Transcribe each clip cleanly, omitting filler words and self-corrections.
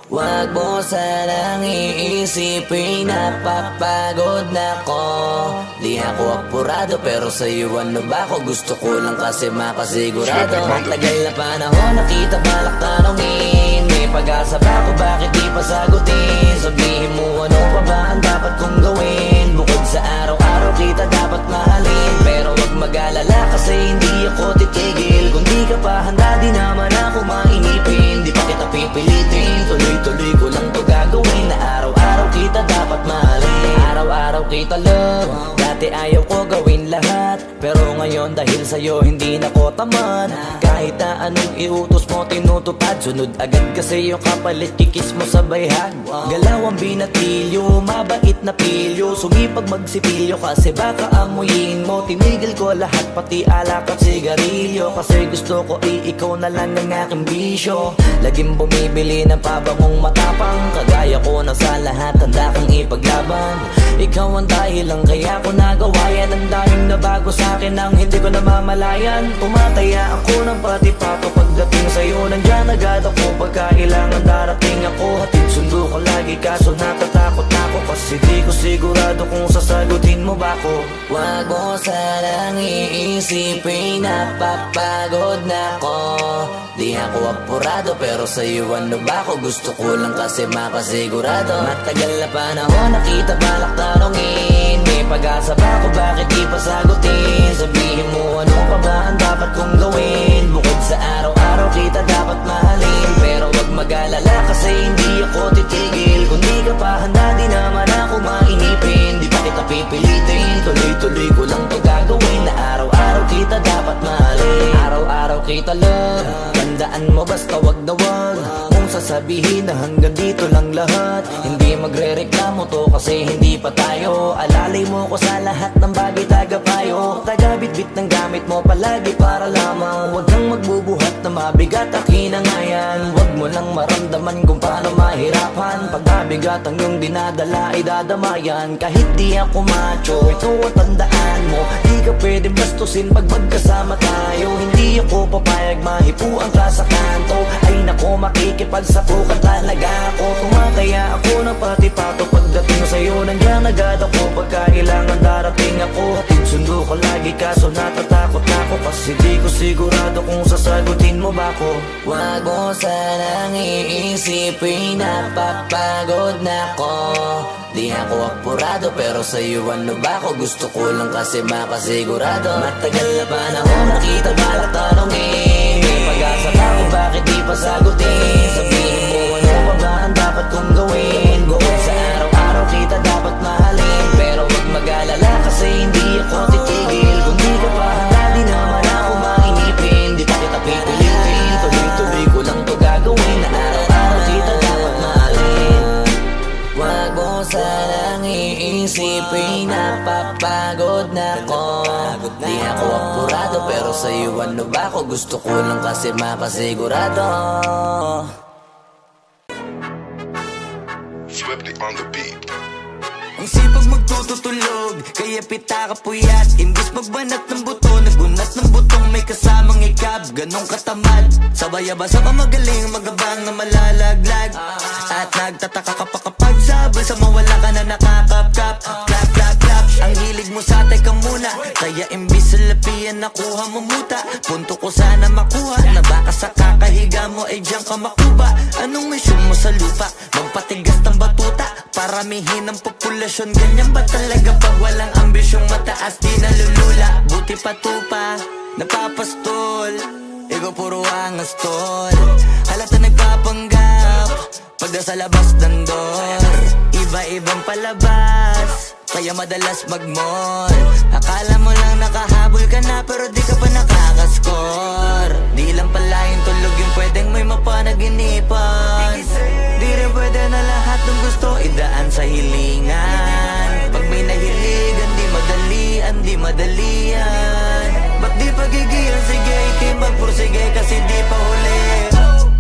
Wag mo sanang iisipin na papagod na ko. Di ako apurado pero sa'yo ano ba ako? Gusto ko lang kasi makasigurado. Matagal na panahon nakita balak tanongin. May pag-asa ba ako, bakit di pa sagutin? Sabihin mo ano pa ba ang dapat kong gawin? Bukod sa araw-araw kita dapat mahalin. Pero wag mag-alala kasi hindi ako titigil. Kung di ka pa handa di naman ako mainipin. Di pa kita pipilitin, tuloy-tuloy ko lang to gagawin. Na araw-araw kita dapat mahalin. Araw-araw kita love. Dati ayaw ko gawin lahat, pero ngayon dahil sa'yo hindi na ko tamad. Kahit na anong iutos mo tinutupad, sunod agad kasi yung kapalit kikis mo sa bayhag. Galaw ang binatilyo, mabait na pilyo. Sumipag magsipilyo kasi baka amuyin mo. Tinigil ko lahat pati alak at sigarilyo. Kasi gusto ko ikaw na lang ang aking bisyo. Laging bumibili ng pabangong matapang. Kagaya ko na sa lahat handa kang ipaglaban. Ikaw ang dahilan kaya ko nagawa yan. Ang daming nabago sa'kin nang hindi ko namamalayan. Tumataya ako ng pati pato pagdating sa'yo. Nandyan agad ako pagkailangan darating ako. Hatid sundo ko lagi kaso natatakot ako. Kasi di ko sigurado kung sasagutin mo ba ko. Wag mo sanang iisipin na papagod na ko. Di ako apurado pero sa'yo ano ba ako? Gusto ko lang kasi makasigurado. Matagal na panahon nakita balak tanongin. May pag-asa ba ako, bakit di pa sagutin? Sabihin mo ano pa ba ang dapat kong gawin? Bukod sa araw-araw kita dapat mahalin. Pero wag mag-alala kasi hindi ako titigil. Kung di ka pa handa di naman ako mainipin. Di pa kita pipilitin, tuloy-tuloy ko lang to gagawin. Na araw-araw kita dapat mahalin. Araw-araw kita love. Tandaan mo basta wag na wag mong sasabihin na hanggang dito lang lahat. Hindi magre-reklamo to kasi hindi pa tayo. Alalay mo ko sa lahat ng bagay tagapayo. Tagabit-bit ng gamit mo palagi para lamang. Huwag kang magbubuhat na mabigat akin ang ayan. Huwag mo lang maramdaman kung paano mahirapan. Pag mabigat ang iyong dinadala ay dadamayan. Kahit di ako macho, ito ang tandaan mo. Di ka pwede bastusin pag magkasama tayo. Hindi ako papayag mahipuan ka sa kanto. Ay nako makikipagsapukan talaga ako. Tumataya ako ng pati pato pagdating sa'yo. Nandiyan agad ako pagkailangan darating ako. Hatid sundo ko lagi kaso natatakot na ako. Kasi di ko sigurado kung sasagutin mo ba ko. Wag mo sanang iisipin na papagod na ko. Di ako apurado pero sa'yo ano ba ako? Gusto ko lang kasi makasigurado. Matagal na panahon nakita balak tanongin. May pag-asa ba ako, bakit di pa sagutin? Sabihin mo ano pa ba ang dapat kong gawin? Bukod sa araw-araw kita dapat mahalin. Pero wag mag-alala kasi hindi ako titigil. Kung di ka pa handa di naman ako mainipin. Di pa kita pipilitin, tuloy-tuloy ko lang to gagawin. Na araw-araw kita dapat mahalin. Wag mo sanang iisipin na papagod na ko. Di ako apurado pero sa'yo ano ba ako? Gusto ko lang kasi makasigurado. Swiftly on the beat. Ang sipag magtututulog, kaya pita ka puyat. Imbis magbanat ng buto, nagunat ng butong may kasamang ikab. Ganong katamad, sabay-abasa pa magaling, magabang na malalaglag. At nagtataka ka pa kapag sabol sa mawala ka na nakakapkap. Clap, clap, clap, ang hilig mo sa teka muna. Kaya imbis sa lapian nakuha mo muta. Punto ko sana makuha, na baka sa kakahiga mo ay diyan ka makuba. Anong mission mo sa lupa? Magpatigas ng batuta, paramihin ang populasyon. Ganyan ba talaga pag walang ambisyong mataas di nalulula? Buti patupa, napapastol, ikaw puro angas tol. Halata nagpapanggap, pag nasa labas ng door. Iba-ibang palabas, kaya madalas mag-mall. Akala mo lang nakahabol ka na pero di ka pa nakakascore. Di lang pala yung tulog yung pwedeng may mapanaginipan. Di rin pwede na lahat ng gusto idaan sa hilingan. Pag may nahiligan di madalian, di madalian. Ba't di pagigil? Sige, ikay magpursige kasi di pa huli.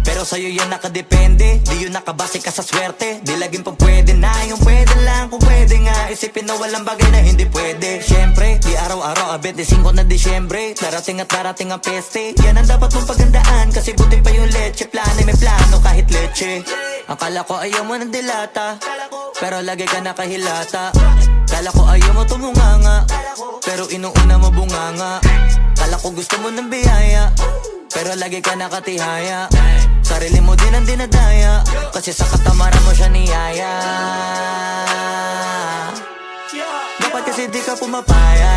Pero sa'yo yan nakadepende, di yun nakabase ka sa swerte. Di laging pag pwede na, yung pwede lang kung pwede nga. Isipin na walang bagay na hindi pwede. Siyempre, di araw-araw, 25 na Disyembre. Darating at darating ang peste. Yan ang dapat mong pagandaan, kasi buti pa yung leche. Plano may plano kahit leche. Akala ko ayaw mo ng dilata, pero lagi ka nakahilata. Kala ko ayaw mo tumunganga, pero inuuna mo bunganga. Kala ko gusto mo ng biyaya, pero lagi ka nakatihaya. Sarili mo din ang dinadaya, kasi sa katamaran mo siya niyaya. Dapat kasi di ka pumapayag,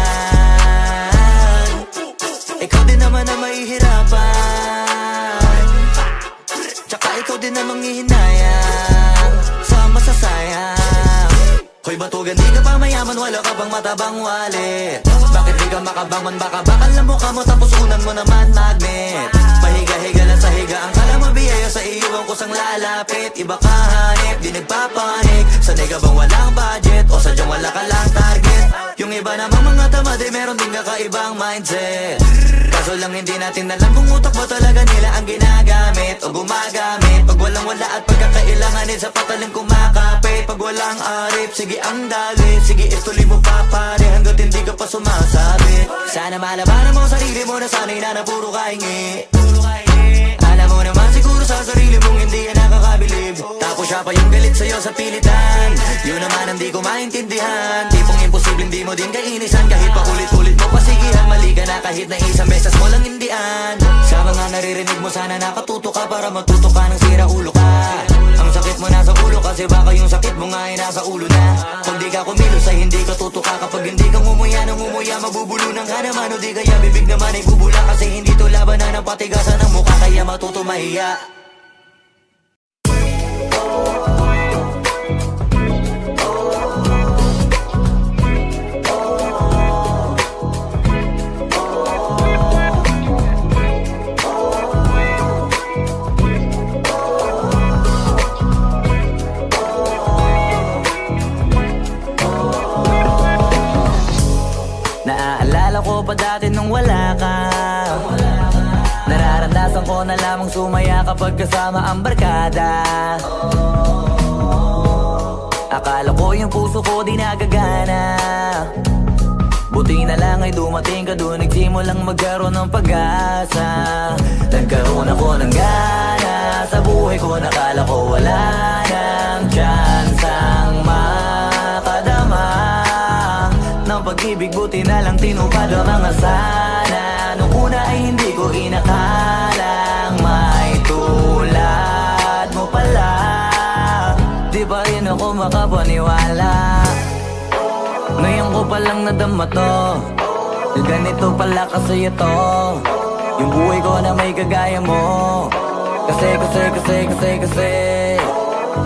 ikaw din naman na mahihirapan. Tsaka ikaw din na manghihinayang sa masasayang. Hoy batugan, di ka pa mayaman, wala ka bang matabang wallet? Bakit di ka makabangman, baka bakal na mukha mo tapos unan mo naman magnet. Pahiga-higa lang sa higa, ang kala mabiyaya sa iyo ang kusang lalapit. Iba ka hanip, di nagpapanik. Sanay ka bang walang budget o sadyang wala ka lang target? Yung iba namang mga tamad eh meron din kakaibang mindset. Kaso lang hindi natin alam kung utak mo talaga nila ang ginagamit o gumagamit. Pag walang wala at pagkakailanganin sa patalim kumakapit. Pag walang arip, sige ang dali, sige ituloy mo pa pare hanggat hindi ka pa sumasabit. Sana malabanan mo sarili mo na sanay na puro kahingi. Alam mo naman siguro sa sarili mong hindi yan nakakabilib. Tapos siya pa yung galit sa'yo sa pilitan. Yun naman ang di ko maintindihan. Tipong imposible hindi mo din kainisan. Kahit pa ulit-ulit mo pasigihan, mali ka na kahit na isang beses mo lang hindian. Sa mga naririnig mo sana nakatuto ka para matuto ka ng sira ulo ka. Ang sakit mo nasa ulo kasi baka yung sakit mo nga ay nasa ulo na. Kung di ka kumilos ay hindi ka tutuka. Kapag hindi ka ngumuya ng ngumuya, mabubulunan ka naman. O di kaya bibig naman ay bubula, kasi hindi to labanan ng patigasan ng mukha, kaya matuto mahiya. Naaalala ko pa dati nung wala ka. Nararamdasan ko na lamang sumaya kapag kasama ang barkada. Akala ko yung puso ko di nagagana. Buti na lang ay dumating ka doon, nagsimulang magkaroon ng pag-asa. Nagkaroon ako ng gana sa buhay ko, nakala ko wala nang tsansang makadama ng pag-ibig. Buti na lang tinupad ang mga sana. Nung una ay hindi ko inakalang may tulad mo pala. Di pa rin ako makapaniwala. Ngayon ko palang nadama to, ganito pala kasi ito yung buhay ko na may kagaya mo. Kasi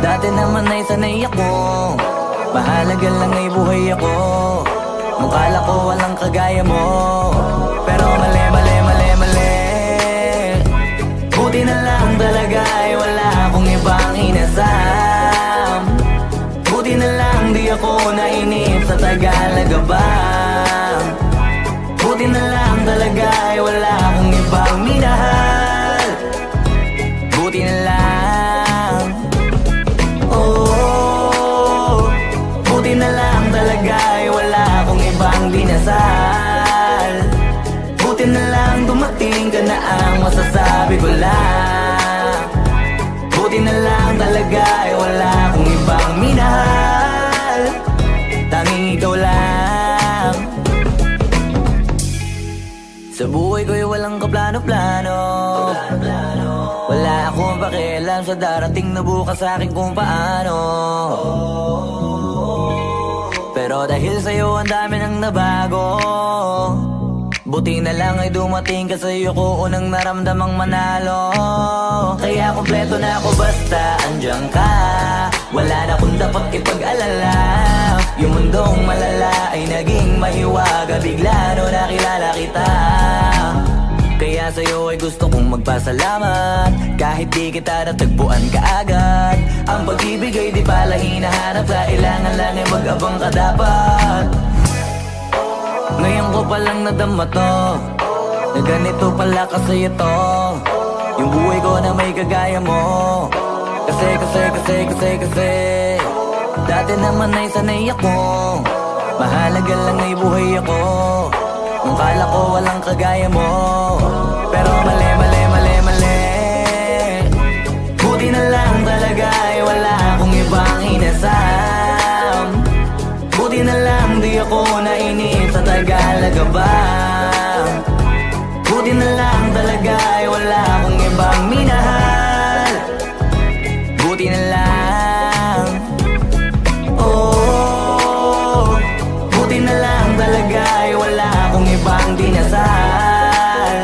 dati naman ay sanay ako, mahalaga lang ay buhay ako. Mukala ko walang kagaya mo, pero mali. Buti na lang talaga ay wala akong ibang inasam. Buti na lang di ako nainip sa Tagalaga ba. Buti na lang talaga ay wala akong ibang minahal. Buti na lang, oh, buti na lang talaga ay wala akong ibang dinasal. Buti na lang dumating ka na ang masasabi ko lang. Buti na lang talaga ay wala akong ibang minahal. Tanging ikaw lang. Sa buhay ko'y walang kaplano-plano. Wala akong pakialam sa darating na bukas sa akin kung paano. Pero dahil sa'yo ang dami nang nabago. Buti na lang ay dumating ka, sa'yo ko unang naramdamang manalo. Kaya kompleto na ako basta andyan ka. Wala na akong dapat ipag-alala. Yung mundong malala ay naging mahiwaga bigla no nakilala kita. Kaya sa'yo ay gusto kong magpasalamat. Kahit di kita natagpuan kaagad. Ang pag-ibig ay di pala hinahanap. Kailangan lang ay mag-abang ka dapat. Ngayon ko palang nadama to, na ganito pala kasi ito yung buhay ko na may kagaya mo. Kasi dati naman ay sanay ako, mahalaga lang ay buhay ako. Nung kala ko walang kagaya mo, pero mali. Buti na lang talaga ay talaga ba? Buti na lang talaga ay wala akong ibang minahal. Buti na lang. Oh, buti na lang talaga ay wala akong ibang dinasal.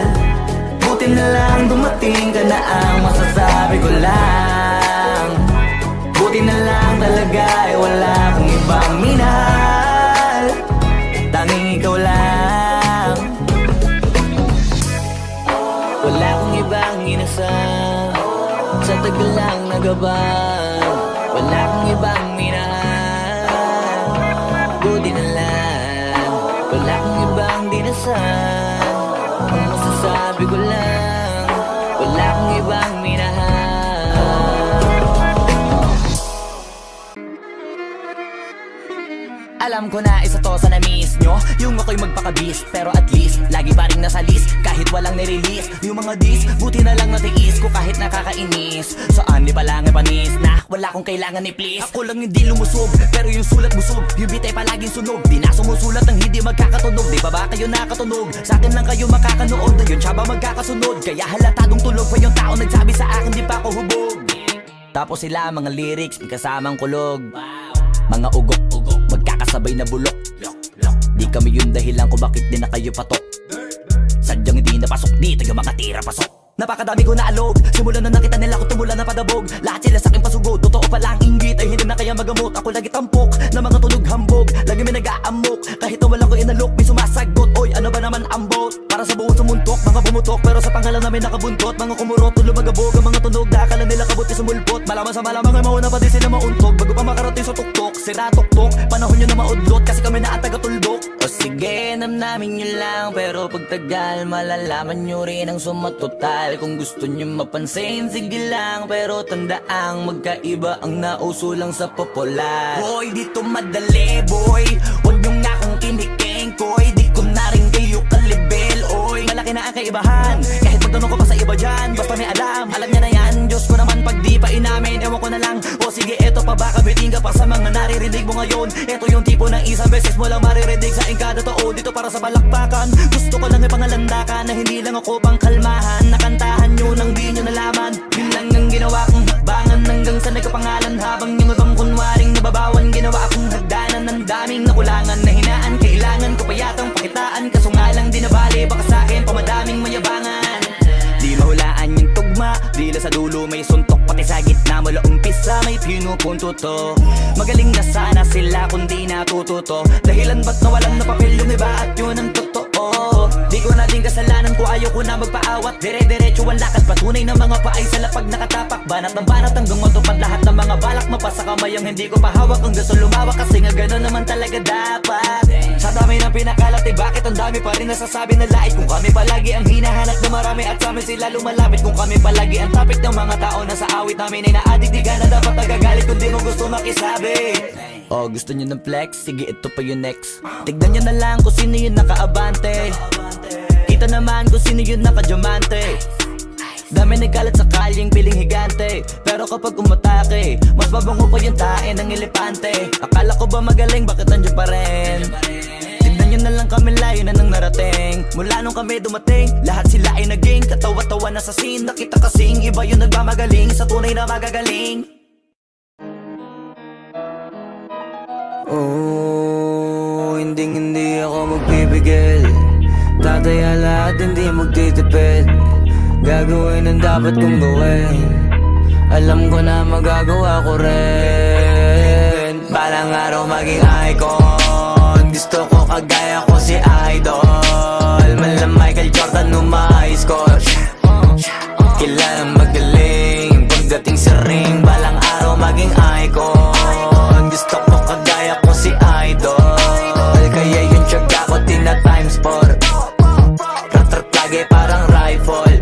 Buti na lang dumating ka na ang masasabi ko lang. Buti na lang talaga ay wala akong ibang minahal. Tanging ikaw lang. Wala akong ibang inasal. Sa tagal lang nagabang. Wala akong ibang minahal. Buti na lang. Wala akong ibang dinasal. Ang masasabi ko lang, wala akong ibang minahal. Alam ko na isa to sa na-miss nyo, yung ako'y magpakabis, pero at least lagi pa rin nasa list, kahit walang nirelease. Yung mga dis, buti na lang natiis ko kahit nakakainis. Saan di pa lang panis na wala akong kailangan ni please. Ako lang hindi lumusog, pero yung sulat busog. Yung bitay palaging sunog, di na sumusulat ng hindi magkakatunog. Di ba kayo nakatunog? Sa akin lang kayo makakanood, na yun siya ba magkakasunod? Kaya halatadong tulog pa yung tao nagsabi sa akin di pa ako hubog. Tapos sila mga lyrics, may kasamang kulog. Mga ugok-ugok, magkakasabay na bulok. Di kami yung dahilan kung bakit di na kayo patok. Sadyang hindi napasok, di tayo makatira pasok. Napakadami ko na alog, simulan na nakita nila ko tumula na padabog. Lahat sila sa akin pasugod, totoo pala ang inggit ay hindi na kaya magamot. Ako lagi tampok, na mga tunog hambog. Lagi may nag-aamok, kahit na wala ko inalok. May sumasagot, oy ano ba naman ang bot? Para sa buong sumuntok, mga bumutok. Pero sa pangalan namin nakabuntot, mga kumurot, tulo magabog. Ang mga tunog, dakala nila kabuti sumulpot. Malaman sa malamang ay mauna pa din sila mauntog. Bago pa makarating sa tuktok, sira tuktok. Panahon nyo na maudlot, kasi kami na taga-tuldok. O sige, namnamin nyo lang, pero pagtagal malalaman nyo rin ang sumatotal. Kung gusto nyo mapansin, sige lang, pero tandaang magkaiba ang nauso lang sa popular. Boy, dito madali, boy. Huwag nyo nga akong kiniking, koy. Di ko na rin kayo kalibel, oy. Malaki na ang kaibahan, kahit pagtanong ko pa sa iba dyan. Basta may alam niya na yan. Diyos ko naman pag di pa inamin, ewan ko na lang. O sige, eto pa baka biting ka pa sa mga naririnig mo ngayon. Eto yung tipo ng isang beses mo lang maririnig sa engkada tao. Dito para sa balakbakan, gusto ko lang ipangalandakan na hindi lang ako pang kalmahan. Nakantahan nyo nang di nyo nalaman. Yun lang ang ginawa kong hakbangan hanggang sa nagkapangalan. Habang yung ibang kunwaring nababawan, ginawa akong hagdanan ng daming nakulangan na hinaan. Kailangan ko pa yatang pakitaan, kaso nga lang di nabali. Baka sa akin pamadaming mayabangan. Di mahulaan yung tugma, dila sa dulo may suntok. Pati sa gitna mula umpisa may pinupunto to. Magaling na sana sila kung di natututo. Dahilan ba't nawalan na papel yung iba at yun ang totoo. Di ko na din kasalanan ko, ayaw ko na magpaawat. Dire-diretso ang lakad, patunay ng mga paay sa lapag nakatapak. Banat ng banat hanggang matupad lahat ng mga balak. Mapasa kamay ang hindi ko pahawak hanggang sa lumawak. Kasi nga gano'n naman talaga dapat. Sa dami ng pinakalat eh bakit ang dami pa rin nasasabi na lait. Kung kami palagi ang hinahanap na marami at sa amin sila lumalapit. Kung kami palagi ang topic ng mga tao na sa awit namin ay na-addict. Di ka na dapat nagagalit kung di mo gusto makisabi. Oh, gusto nyo ng flex? Sige, ito pa yung next. Tignan nyo na lang kung sino yung nakaabante. Kita naman kung sino yung nakadiamante. Dami nagkalat sa kalyeng piling higante. Pero kapag umatake, mas mabango pa yung tae ng elepante. Akala ko ba magaling, bakit nandiyan pa rin? Tignan nyo na lang kami, layo na nang narating. Mula nung kami dumating, lahat sila ay naging katawa-tawa na sa scene. Nakita kasing iba yung nagmamagaling sa tunay na magagaling. Oh, hindi ako magpipigil. Tataya lahat, hindi magtitipid. Gagawin ang dapat kong gawin. Alam ko na magagawa ko rin. Balang araw maging icon. Gusto ko kagaya ko si Idol. Mala Michael Jordan umay score. Kilalang magaling pagdating sa ring. Balang araw maging icon. Gusto ko kagaya ko si Idol. Kaya yung tiyaga ko tina times 4. Rat-rat lagi parang rifle.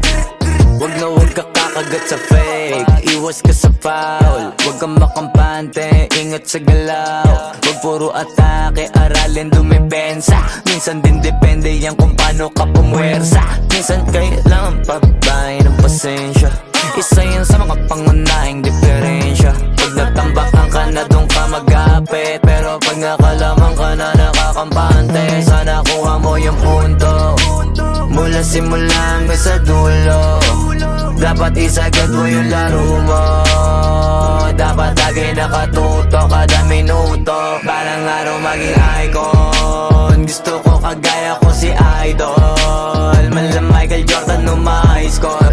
Wag na wag ka kakagat sa fake. Iwas ka sa foul. Wag kang makampante, ingat sa galaw. Wag puro atake, aralin dumipensa. Minsan din depende yan kung paano ka pumwersa. Minsan kailangan pabay ng pasensya. Isa yan sa mga pangunahing diferensya. Pag natambakan ka na doon ka magapit. Pero pag nakalaman ka na nakakampante, sana kuha mo yung simula hanggang sa dulo. Dapat isagad mo yung laro mo. Dapat lagi nakatuto kada minuto. Balang araw maging icon. Gusto ko kagaya ko si Idol. Mala Michael Jordan no ma-high score.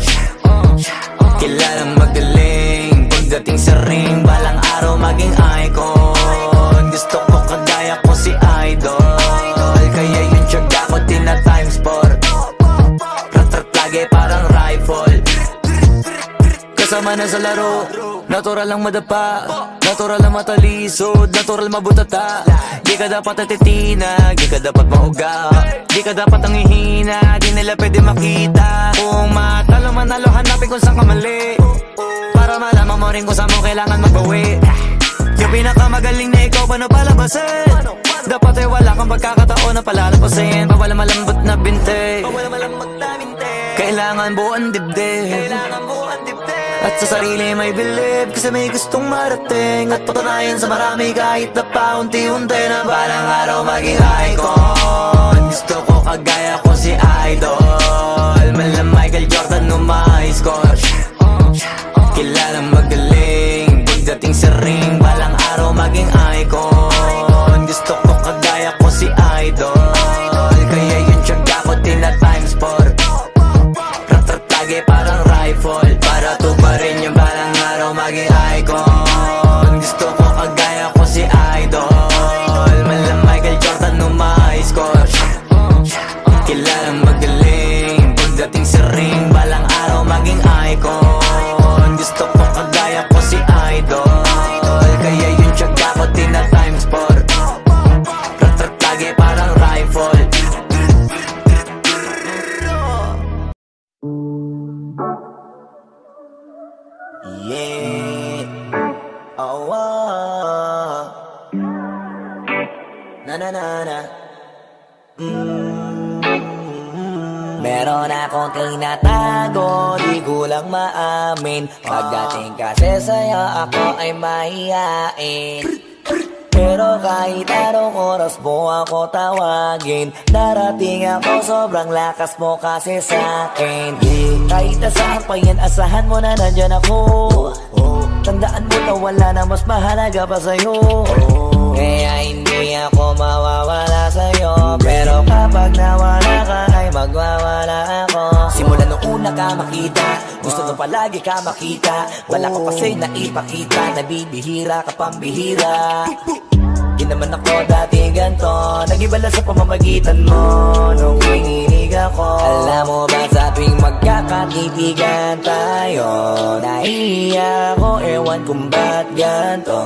Kilalang magaling pagdating sa ring. Balang araw maging icon. Gusto ko kagaya ko si Idol. Kaya yung tiyaga ko tina-times 4. Rat-rat lagi parang rifle. Kasama na sa laro, natural lang madapa, natural lang matalisod, natural mabutata. Di ka dapat natitinag, di ka dapat mauga, di ka dapat ang hihina, di nila pwede makita. Kung matalo manalo, hanapin kung saan ka mali, para malaman mo rin kung saan mo kailangan magbawi. Yung pinakamagaling na ikaw, paano palabasin? Dapat ay wala kang pagkakataon na palalabasin. Bawal malambot na binte, kailangan buuan dibdib. At sa sarili may believe, kasi may gustong marating. At patunayan sa marami kahit na paunti-unti, na balang araw maging icon. Gusto ko kagaya ko si Idol. Mala Michael Jordan no ma-high score. Kilalang magaling pagdating sa ring. Balang araw maging icon. Gusto ko kagaya ko si Idol. Kaya yung tiyaga ko tina-times 4. Rat-rat lagi parang rifle, para tuparin yung balang araw maging icon. Gusto ko kagaya ko si Idol. Mala Michael Jordan no ma-high score. Kilalang magaling pagdating sa ring. Balang araw maging icon. Gusto ko kagaya ko si Idol. Kaya yung tiyaga ko tina-times 4. Rat-rat lagi parang rifle. Yeah. Oh, oh. Na na na na. Meron akong tinatago, di ko lang maamin. Pagdating kasi sa'yo, ako ay mahihain. Pero kahit anong oras mo ako tawagin, darating ako, sobrang lakas mo kasi sa'kin. Kahit nasaan pa yan, asahan mo na nandyan ako. Tandaan mo na wala na mas mahalaga pa sa'yo. Kaya hindi ako mawawala sa'yo. Pero kapag nawala ka ay magwawala ako. Simula nung una ka makita, gusto nung palagi ka makita. Wala ko kasi naipakita, nabibihira ka pambihira. Di naman ako dati ganto, nag-iba lang sa pamamagitan mo nung hinihinig ako. Alam mo ba sa tuwing magkakatitigan tayo, nahihiya ako, ewan kung ba't ganto.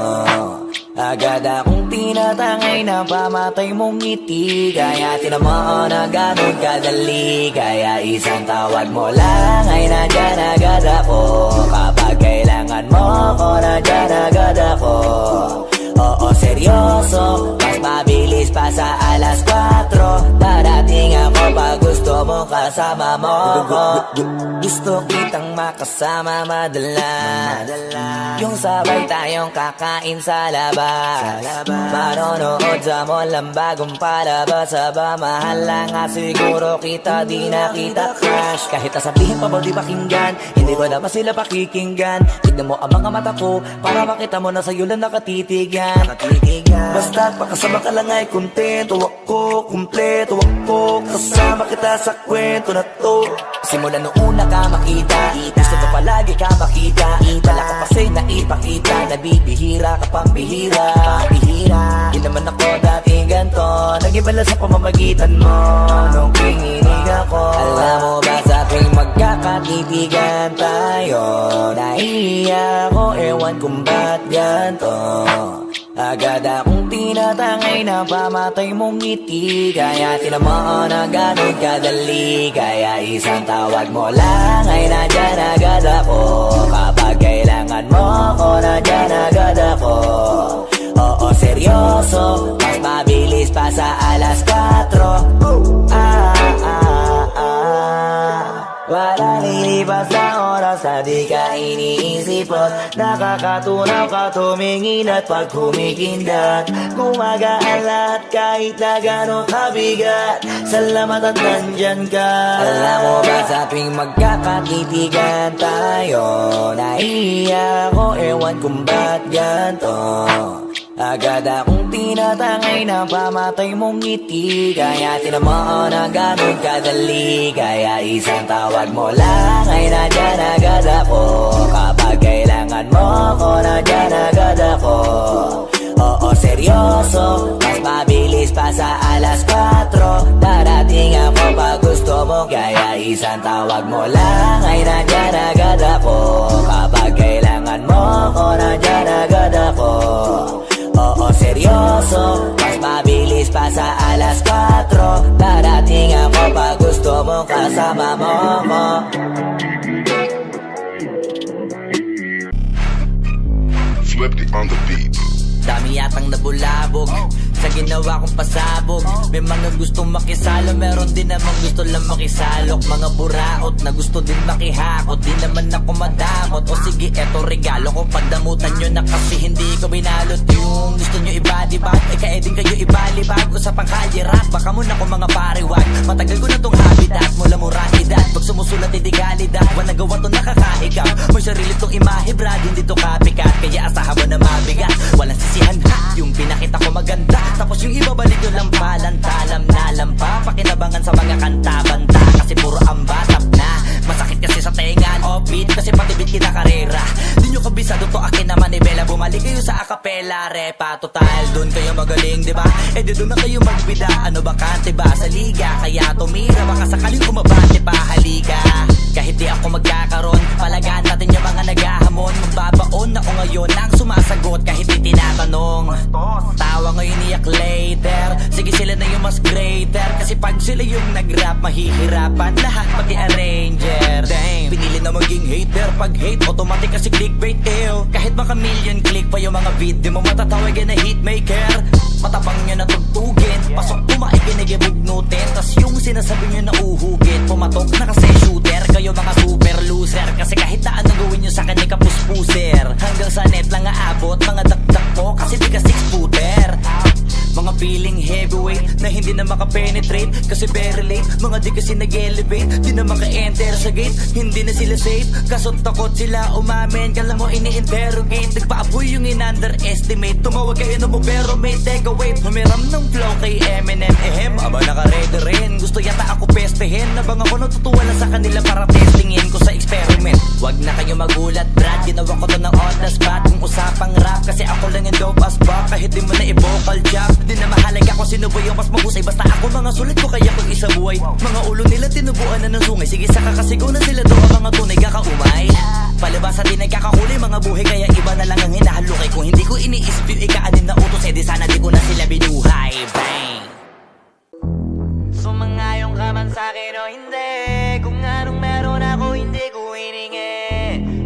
Agad akong tinatangay na pamatay mong ngiti. Kaya tinamaan na ganun kadali. Kaya isang tawag mo lang ay nandyan agad ako. Kapag kailangan mo ako, nandyan agad ako. Oo, seryoso, mas mabilis pa sa alas 4. Darating ako pag gusto mo kasama mo ko. Gusto kitang makasama madalas, yung sabay tayong kakain sa labas, manonood sa mall ang bagong palabas. Aba, mahal lang nga siguro kita, di na kita crush. Kahit nasabihin pa ba di pakinggan, hindi ko naman sila pakikinggan. Tignan mo ang mga mata ko, para makita mo na sa'yo lang nakatitigan. Basta pakasama ka lang ay kontento ako, kumpleto ako. Kasama kita sa kwento na to. Simula nung una ka makita, gusto mo palagi ka makita. Wala ka kasi naipakita, nabibihira ka pambihira. Di naman ako dati ganto, nag-iba lang sa pamamagitan mo nung pinginig ako. Alam mo ba sa tuwing magkakatitigan tayo, nahihiya ako, ewan kung ba't ganto. Agad akong tinatangay na pamatay mong ngiti. Kaya tinamaan na ganun kadali. Kaya isang tawag mo lang ay nandyan agad ako. Kapag kailangan mo ako, nandyan agad ako. Oo, seryoso, mas mabilis pa sa alas 4. Wala lilipas na oras sa di ka iniisipot. Nakakatunaw ka tumingin at pag kumikindat, gumagaan lahat kahit na gano'ng kabigat. Salamat at nandyan ka. Alam mo ba sa tuwing magkakatitigan tayo, naiiyak ako, ewan kung ba't ganto. Agad akong tinatangay na pamatay mong ngiti, kaya tinamaan na ganun kadali. Kaya isang tawag mo lang ay nandyan agad ako. Kapag kailangan mo ako, nandyan agad ako. Oo, seryoso, mas mabilis pa sa alas 4. Darating ako pag gusto mo, kaya isang tawag mo lang ay nandyan agad ako. Kapag kailangan mo ako, nandyan agad ako. Oo, seryoso, mas mabilis pa sa alas 4. Darating ako pag gusto mo, kasama mo ko. Flipped it on the beat. Dami yatang nabulabog sa ginawa kong pasabog. May mga gustong makisalo, meron din namang gusto lang makisalok. Mga buraot na gusto din makihakot, di naman ako madamot. O sige, eto regalo ko, pagdamutan nyo na kasi hindi ko binalot. Yung gusto nyo ibadibag, ay kaya din kayo ibalibag. Usapang kalye rap, baka muna ko mga pariwag. Matagal ko na tong habitat, mula moralidad. Pag sumusulat hindi kalidad, wala nagawa to nakakahigap. May sarili tong imahe brad, hindi to copycat. Kaya asahan mo na mabigat, walang sisihan ha. Yung pinakita ko maganda, tapos yung iba balik yung lampalan. Talam na lampa, pakinabangan sa mga kanta-banta. Kasi puro ambatap na, masakit kasi sa tengan. Offbeat kasi patibit kinakarera. Di nyo kabisado to akin na manibela. Bumalik kayo sa acapella, repa. Total, dun kayo magaling, diba? Eh di dun na kayo magbida. Ano bakante ba sa liga? Kaya tumira, baka sakaling umabante pa. Halika, kahit di ako magkakaroon, palagaan natin yung mga naghahamon. Magbabaon ako ngayon ang sumasagot kahit di tinatanong. Tawa ngayon iyak later, sige sila na yung mas greater. Kasi pag sila yung nag-rap, mahihirapan lahat pati arranger. Damn, pinili na maging hater. Pag hate, automatic kasi clickbait ew. Kahit baka million click pa yung mga video mo, matatawagin na hitmaker. Matabang nyo na tugtugin, pasok kumain kinigibugnutin. Tas yung sinasabi nyo na uhugin, pumatok na kasi shooter. Kayo mga super loser, kasi kahit na anong gawin nyo sa akin ay kapuspuser. Hanggang sa net lang aabot, mga dakdak ko kasi di ka 6-footer. Mga feeling heavyweight na hindi na makapenetrate kasi very late. Mga di kasi nag-elevate, di na maka-enter sa gate. Hindi na sila safe, kaso takot sila umamin. Kala mo ini-interrogate, nagpaapoy yung in-underestimate. Tumawag kayo na mo pero may take away. Humiram ng flow kay Eminem. Aba naka-ready rin, gusto yata ako pestehin. Nabang ako natutuwa lang sa kanila para testingin ko sa experiment. Wag na kayo magulat brad, ginawa ko to ng on the spot. Kung usapang rap, kasi ako lang yung dope as fuck. Kahit di mo na i-vocal chop, di na mahalaga kung sino ba yung mas mahusay. Basta ako mga sulit ko kaya kung isa buhay. Mga ulo nila tinubuan na ng sungay. Sige saka kasigaw na sila doon ang mga tunay kakaumay. Palabas at di nagkakahuli mga buhay, kaya iba na lang ang hinahalukay. Kung hindi ko ini-ispyo ikaanin na utos, eh di sana di ko na sila binuhay. Bang! Sumangayong ka man sa'kin o hindi, kung anong meron ako hindi ko hiningi.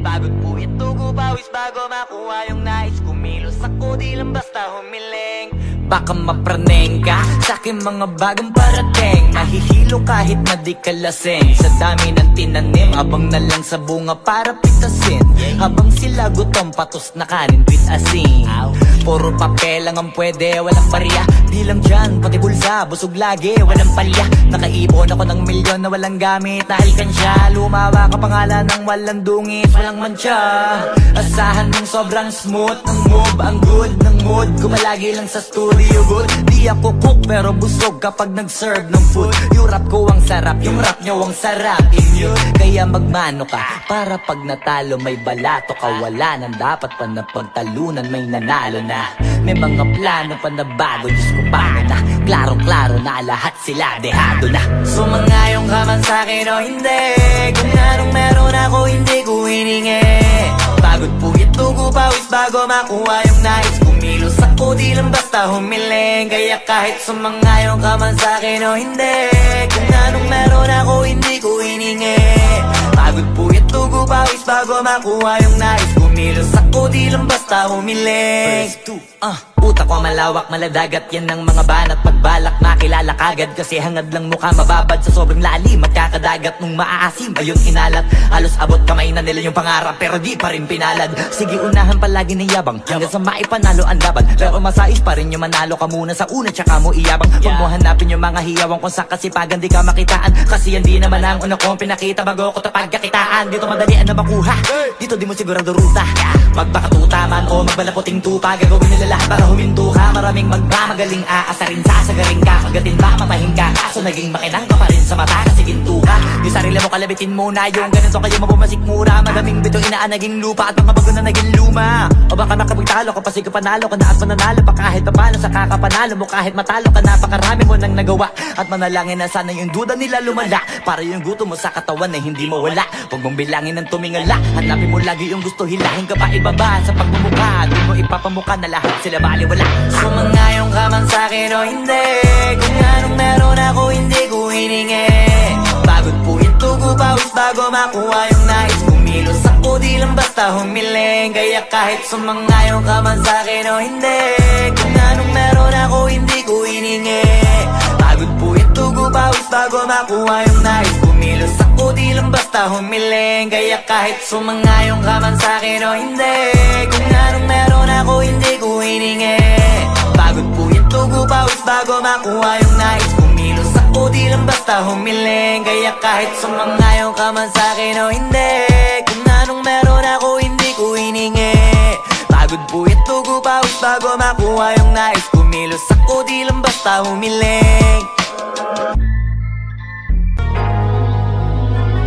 Pagod po ito ko pawis bago makuha yung nais. Kumilos ako di lang basta humiling. Baka mapraneng ka sa'kin mga bagong parating. Mahihilo kahit na di ka lasing. Sa dami ng tinanim, abang na lang sa bunga para pitasin. Habang sila gutom, patos na kanin with asin. Puro papel lang ang pwede, walang barya. Di lang dyan, pati bulsa, busog lagi, walang palya. Nakaipon ako ng milyon na walang gamit, nahalkan siya. Lumawa ka pangalan ng walang dungis, walang mancha. Asahan mong sobrang smooth ng move, ang good ng mood. Kumalagi lang sa studio good. Di ako cook pero busog kapag nag-serve ng food. Yung rap ko ang sarap, yung rap nyo ang sarap. Immune, kaya magmano ka para pag natalo may balato ka. Wala nang dapat pa na pagtalunan, may nanalo na. May mga plano pa na bago, Diyos ko paano na. Klarong-klaro na lahat sila dehado na. Sumangayong ka man sa'kin o hindi, kung anong meron ako hindi ko hiningi. Pagod po ito ko pawis bago makuha yung nais. Kumilos ako di lang basta humiling. Kaya kahit sumangayong ka man sa'kin o hindi, kung anong meron ako hindi ko hiningi. Pagod po ito ko pawis bago makuha yung nais. Kumilos ako di lang basta humiling. Utak ko malawak, maladagat, yan ang mga banat. Pagbalak makilala kagad, kasi hangad lang mukha mababad. Sa sobrang lalim, magkakadagat nung maaasim ayun inalat. Halos abot kamay na nila yung pangarap, pero di pa rin pinalad. Sige unahan palagi ng yabang, hanggang sa maipanalo ang laban. Pero masais pa rin yung manalo ka muna sa una, tsaka mo iyabang. Huwag mo hanapin yung mga hiyawang kung sa kasipagan di ka makitaan. Kasi yan di naman ang una kong pinakita bago ko tapagkakitaan. Dito madalian na makuha, dito di mo sigurado ruta. Magbakatuta man o magbalaputing tupa, gagawin nila lahat para huminto ka. Maraming magmamagaling aasarin, sasagaring ka, kagatin ba mamahin ka. Kaso naging makinang ka pa rin sa mata kasi ginto ka. Yung sarili mo kalabitin muna, yung ganito kayo mabumasik mura. Madaming bito inaan naging lupa at mga bago na naging luma. O baka nakapagtalo ka pa sige panalo ka na at mananalo pa kahit papalo sa kakapanalo mo. Kahit matalo ka napakarami mo nang nagawa. At manalangin na sana yung duda nila lumala, para yung gutom mo sa katawan ay hindi mawala. Huwag mong bilangin ng tumingala, hanapin mo lagi yung gusto, hilahin ka pa ibaba. Sa pagmumukha, doon mo ipapamuka na lahat sila baliwala. Sumangayon ka man sa'kin o hindi, kung anong meron ako hindi ko hiningi. Pagod po ito ko pawis bago makuha yung nais. Kumilos ako di lang basta humiling. Kaya kahit sumangayon ka man sa'kin o hindi, kung anong meron ako hindi ko hiningi. Pagod po ito ko pawis bago makuha yung nais. Kumilos ako di lang basta humiling. Kaya kahit sumangayon ka man sa'kin o hindi, kung anong meron ako hindi ko hiningi. Pagod po ito ko pawis bago makuha yung nais. Kumilos ako di lang basta humiling. Kaya kahit sumangayon ka man sa'kin o hindi, kung anong meron ako hindi ko hiningi. Pagod po ito ko pawis bago makuha yung nais. Kumilos ako di lang basta humiling.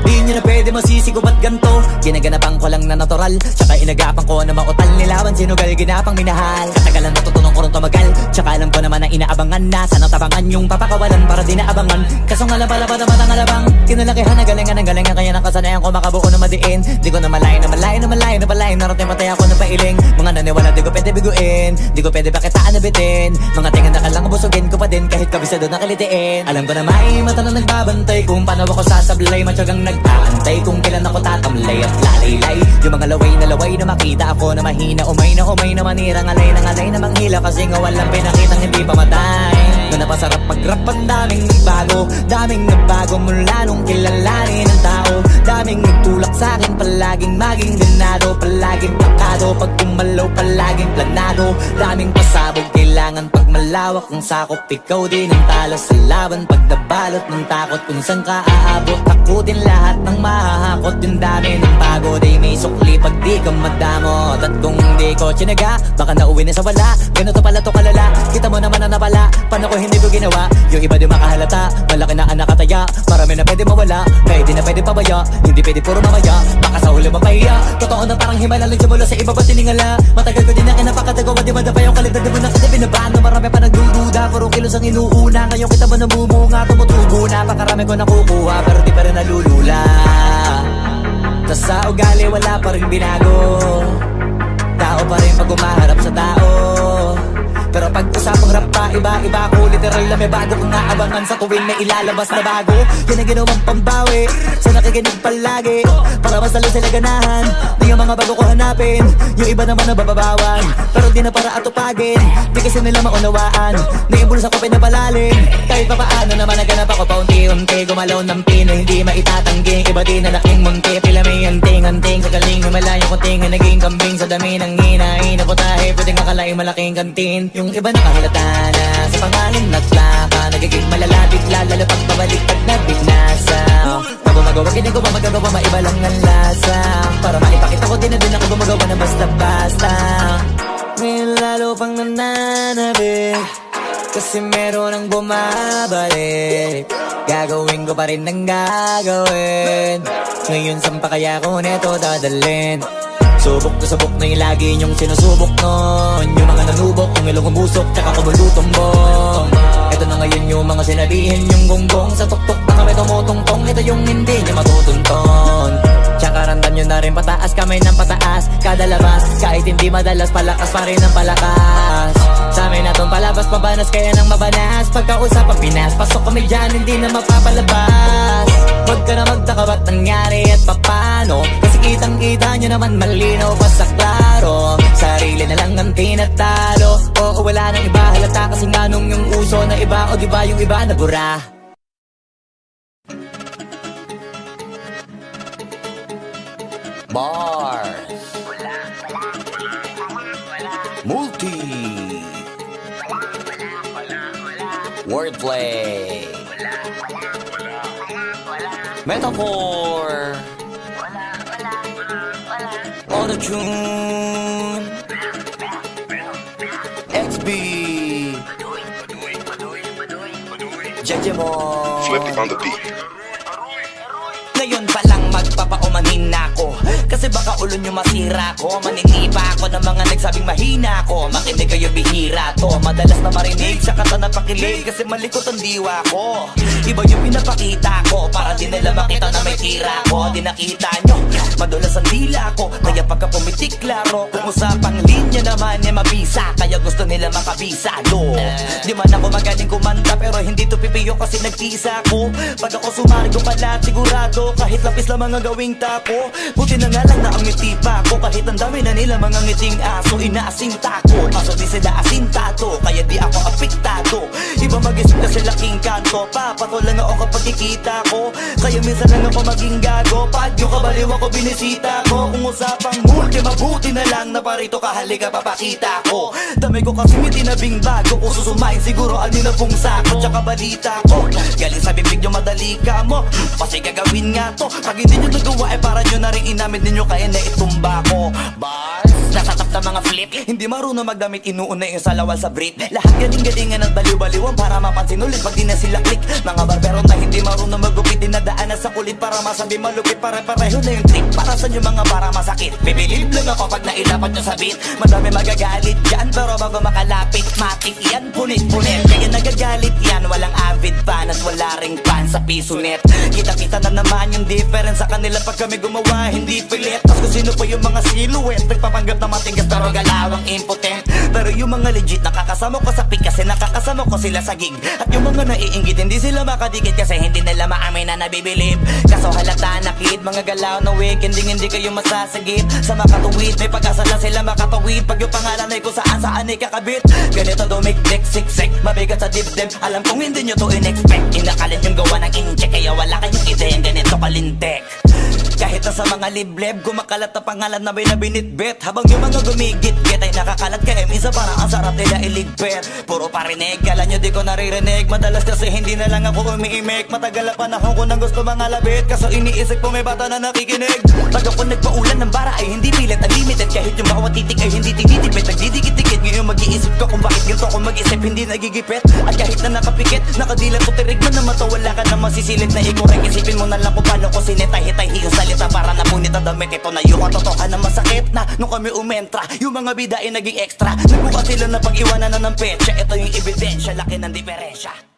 Di nyo na pwede masisi ko ba't ganto. Ginaganapan ko lang na natural, tsaka inagapan ko na mautal. Nilawan sinugal, ginapang minahal. Katagalan natutunan ko rin tumagal, tsaka alam ko naman na inaabangan na. Sana tabangan yung papakawalan para di naabangan. Kaso nga labalabad naman ang alabang, kinalakihan na galingan ng galingan. Kaya nakasanayan ko makabuo na madiin. Di ko na malayo na malayo na malayo na palayo. Narating matay ako na pailing. Mga naniwala di ko pwede biguin, di ko pwede pakitaan na bitin. Mga tingan na kalang busugin ko pa din kahit kabisado na kalitiin. Alam ko na may mata na nagbabantay kung paano ako sasablay. Matyagang nag-aantay kung kailan ako tatamlay at lalaylay. Yung mga laway na makita ako na mahina. Umay na manirang alay na manghila. Kasi nga walang pinakitang hindi pamatay. Na napasarap mag-rap ang daming nagbago mula nung kilalanin ang tao. Daming nagtulak sa'kin, palaging maging ganado. Palaging plakado, pag kumalaw palaging planado. Daming pasabog, kailangan pag malawak ang sakop. Ikaw din ang talo sa laban, pag nabalot ng takot. Kung saan ka aabot, takutin lahat ng mahahakot. Yung dami ng pagod ay may sukli pag di ka madamot. At kung hindi ko tsinaga, baka nauwi na sa wala. Ganito pala to kalala, kita mo naman na napala. Paano ko hindi ko ginawa, yung iba di makahalata. Malaki na ang nakataya, marami na pwede mawala. Pwede na pwede pabaya, hindi pwede puro mamaya. Baka sa huli mapahiya, totoo na parang himala lang mula sa iba ba tiningala. Matagal ko din na kinapakatagawa, di madapa yung kalidad. Di mo na kasi binabano, marami pa nagdududa. Puro kilos ang inuuna, ngayon kita mo nabumunga. Tumutubo na, pakarami ko nakukuha, pero di pa rin nalulula. Tas sa ugali wala pa rin binago, tao pa rin pag umaharap sa tao. Pero pag usapang rap pa, iba-iba ko. Literal na may bago kong naabangan sa tuwing may ilalabas na bago. Yan ang ginawang pambawi sa nakikinig palagi, para mas lalo sila ganahan. Di yung mga bago ko hanapin, yung iba naman nabababawan. Pero di na para atupagin, di kasi nila maunawaan. Naimbulsa ko pinapalalim, kahit pa paano naman naganap ako paunti-unti. Gumalaw ng pino, hindi maitatangging. Iba din na laking munti, pila may anting-anting. Sa galing humalayong kunting, naging kambing. Sa dami ng hinahin na putahe, pwedeng akalaing malaking kantin. Yung iba nakahalata na sa pangalan at plaka, nagiging malalapit lalo pag babalik pag nabinasa. Pag gumagawa, ginagawa, magagawa, maiba lang ang lasa. Para maipakita ko din na din ako gumagawa na basta-basta. Ngayon lalo pang nananabik, kasi meron ang bumabalik. Gagawin ko pa rin ang gagawin. Ngayon saan pa kaya ko neto dadalhin? Subok na subok na yung lagi niyong sinusubok nun. Yung mga nanubok, yung ilong umusok, tsaka kumulutumbong. Ito na ngayon yung mga sinabihin yung gonggong. Sa tuktok na kami tumutungtong, ito yung hindi niya matutunton. Tsaka randam nyo na rin pataas, kamay ng pataas. Kada labas, kahit hindi madalas, palakas pa rin ang palakas. Sa amin na tong palabas, pabanas kaya nang mabanas. Pagkausap ang Pinas, pasok kami dyan, hindi na mapapalabas. Huwag ka na magtaka ba't nangyari at papano, kasi kitang-kita nyo naman malinaw pa sa klaro. Sarili na lang ang tinatalo, oo wala gusto na iba o di ba yung iba nabura? Bars Multi Wordplay Metaphor Auto-tune XB Jejemon Flippy on the beat. Ngayon palang magpapaumanin na ako, kasi baka ulo nyo masira ko. Maninipa ako ng mga nagsabing mahina ko. Makinig kayo bihira to, madalas na marinig sa kata na pakilig, kasi malikot ang diwa ko. Iba yung pinapakita ko, para di nila makita na may tira ko. Di nakita nyo, madulas ang dila ko, kaya pagka pumitik klaro. Kung usapang linya naman eh mabisa, kaya gusto nila makabisa do. Di man ako magaling kumanta, pero hindi to pipiyo kasi nagkisa ko. Pag ako sumari ko pala sigurado, kahit lapis lang mga gawing tapo. Buti na nga lang na ang ngiti pa ko, kahit ang dami na nila mga ngiting aso. Inaasinta ko, kaso di sila asintado, kaya di ako apektado. Iba mag-isip na sila king kanto, papato lang ako kapag kikita ko. Kaya minsan lang ako maging gago, pag yung kabaliw ako binisita ko. Kung usapang multi, mabuti na lang na parito ka, halika papakita ko. Dami ko kasi may tinabing bago, kung susumayin siguro ano na pong sako. Tsaka balita ko, galing sa bibig nyo madali ka mo, kasi gagawin nga to. Pag hindi nyo nagawa eh para nyo na rin inamin ninyo, kaya na itumba ko. Bars, nasatap na mga flip, hindi marunong magdamit, inuuna yung salawal sa brief. Lahat galing-galingan at baliw-baliwan para mapansin ulit pag di na sila click. Mga barbero na hindi marunong magupit, dinadaan na sa kulit para masabi malupit. Pare-pareho na yung trick, para sa nyo mga para masakit. Bibilib lang ako pag nailapat nyo sa beat. Madami magagalit dyan, pero bago makalapit matik yan, punit-punit. Kaya nagagalit yan, walang avid fan at wala ring fan sa piso net. Kita-kita na naman yung difference sa kanila pag kami gumawa, hindi pilit. Tapos kung sino pa yung mga silhouette, nagpapanggap na matigas pero galawang impotent. Pero yung mga legit nakakasama ko sa pick, kasi nakakasama ko sila sa gig. At yung mga naiinggit, hindi sila makadikit kasi hindi nila maamin na nabibilib. Kaso halata na kid, mga galaw na wig, hindi kayo masasagip. Sa makatuwid, may pag-asa lang sila makatawid. Pag yung pangalan ay kung saan ay kakabit. Ganito dumikdik, siksik, mabigat sa dibdib. Alam kong hindi nyo to in-expect, inakalit yung gawa ng incheck, kaya wala kayong ideya, ganito kalintek. Kahit na sa mga libleb, gumakalat na pangalan na may nabinitbit. Habang yung mga gumigit-git ay nakakalat kaya minsan parang ang sarap nila iligpit. Puro parinig, kala nyo di ko naririnig. Madalas kasi hindi na lang ako umiimik. Matagal na panahon ko nang gusto mga labit, kaso iniisip ko may bata na nakikinig. Pag ako nagpaulan ng bara ay hindi pilit, unlimited. Kahit yung bawat titik ay hindi tinitipid, nagdidikit-dikit. Ngayon mag-iisip ko kung bakit ganito ako mag-isip, hindi nagigipit. At kahit na nakapikit, nakadilat o tirig man na mata, wala ka na masisilip na ikurek. Isipin mo na lang kung paano ko sinitay-hitay yung salita para napunit ang damit. Ito na yung katotohan na masakit na nung kami umentra, yung mga bida ay naging extra. Nagbuka sila na pag-iwanan na ng petsa. Ito yung ebidensya, laki ng diferensya.